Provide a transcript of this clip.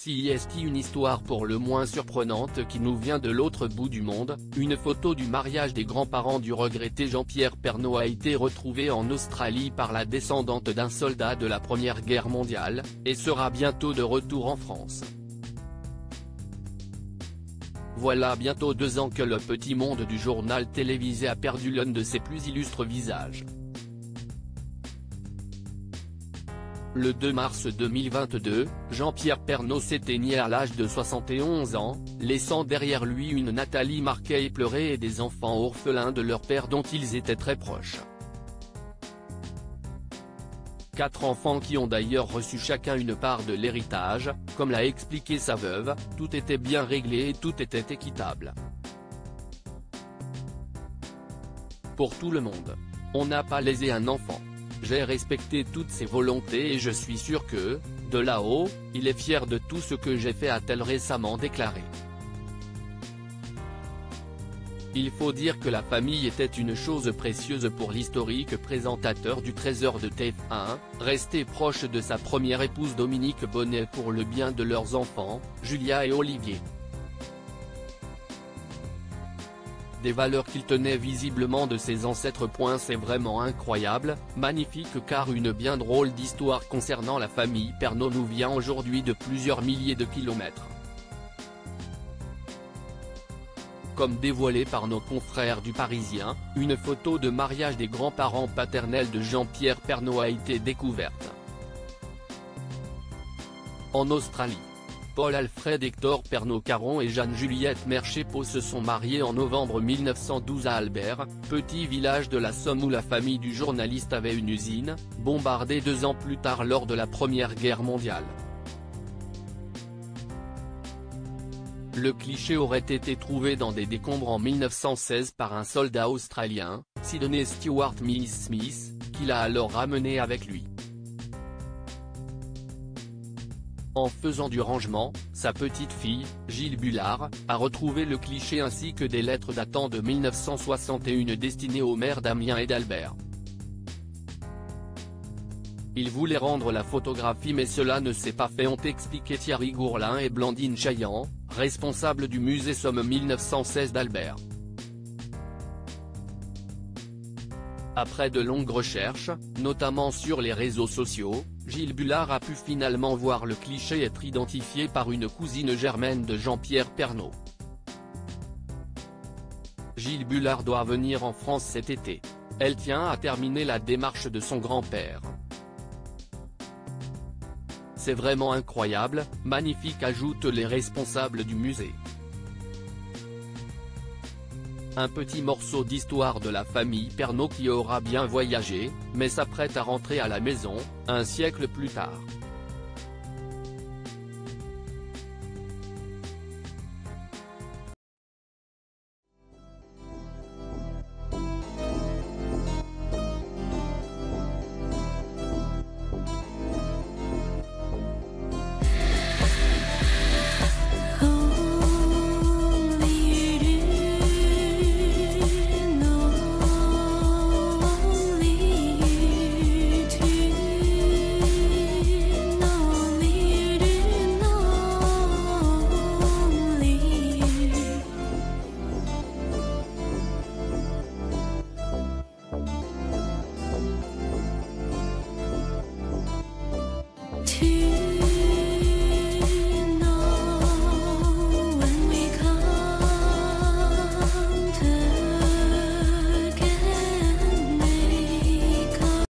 Si est une histoire pour le moins surprenante qui nous vient de l'autre bout du monde, une photo du mariage des grands-parents du regretté Jean-Pierre Pernaut a été retrouvée en Australie par la descendante d'un soldat de la Première Guerre mondiale, et sera bientôt de retour en France. Voilà bientôt 2 ans que le petit monde du journal télévisé a perdu l'un de ses plus illustres visages. Le 2 mars 2022, Jean-Pierre Pernaut s'éteignait à l'âge de 71 ans, laissant derrière lui une Nathalie marquée et pleurée et des enfants orphelins de leur père dont ils étaient très proches. 4 enfants qui ont d'ailleurs reçu chacun une part de l'héritage, comme l'a expliqué sa veuve, tout était bien réglé et tout était équitable. Pour tout le monde. On n'a pas lésé un enfant. J'ai respecté toutes ses volontés et je suis sûr que, de là-haut, il est fier de tout ce que j'ai fait, a-t-elle récemment déclaré. Il faut dire que la famille était une chose précieuse pour l'historique présentateur du Trésor de TF1, resté proche de sa première épouse Dominique Bonnet pour le bien de leurs enfants, Julia et Olivier. Des valeurs qu'il tenait visiblement de ses ancêtres. C'est vraiment incroyable, magnifique, car une bien drôle d'histoire concernant la famille Pernaut nous vient aujourd'hui de plusieurs milliers de kilomètres. Comme dévoilé par nos confrères du Parisien, une photo de mariage des grands-parents paternels de Jean-Pierre Pernaut a été découverte en Australie. Paul-Alfred Hector Pernaut-Caron et Jeanne-Juliette Merchépeau se sont mariés en novembre 1912 à Albert, petit village de la Somme où la famille du journaliste avait une usine, bombardée 2 ans plus tard lors de la Première Guerre mondiale. Le cliché aurait été trouvé dans des décombres en 1916 par un soldat australien, Sydney Stewart Smith, qui l'a alors ramené avec lui. En faisant du rangement, sa petite fille, Gilles Bullard, a retrouvé le cliché ainsi que des lettres datant de 1961 destinées aux mères d'Amiens et d'Albert. Il voulait rendre la photographie mais cela ne s'est pas fait, ont expliqué Thierry Gourlin et Blandine Chaillan, responsables du musée Somme 1916 d'Albert. Après de longues recherches, notamment sur les réseaux sociaux, Gilles Bullard a pu finalement voir le cliché être identifié par une cousine germaine de Jean-Pierre Pernaut. Gilles Bullard doit venir en France cet été. Elle tient à terminer la démarche de son grand-père. C'est vraiment incroyable, magnifique, ajoutent les responsables du musée. Un petit morceau d'histoire de la famille Pernaut qui aura bien voyagé, mais s'apprête à rentrer à la maison, un siècle plus tard.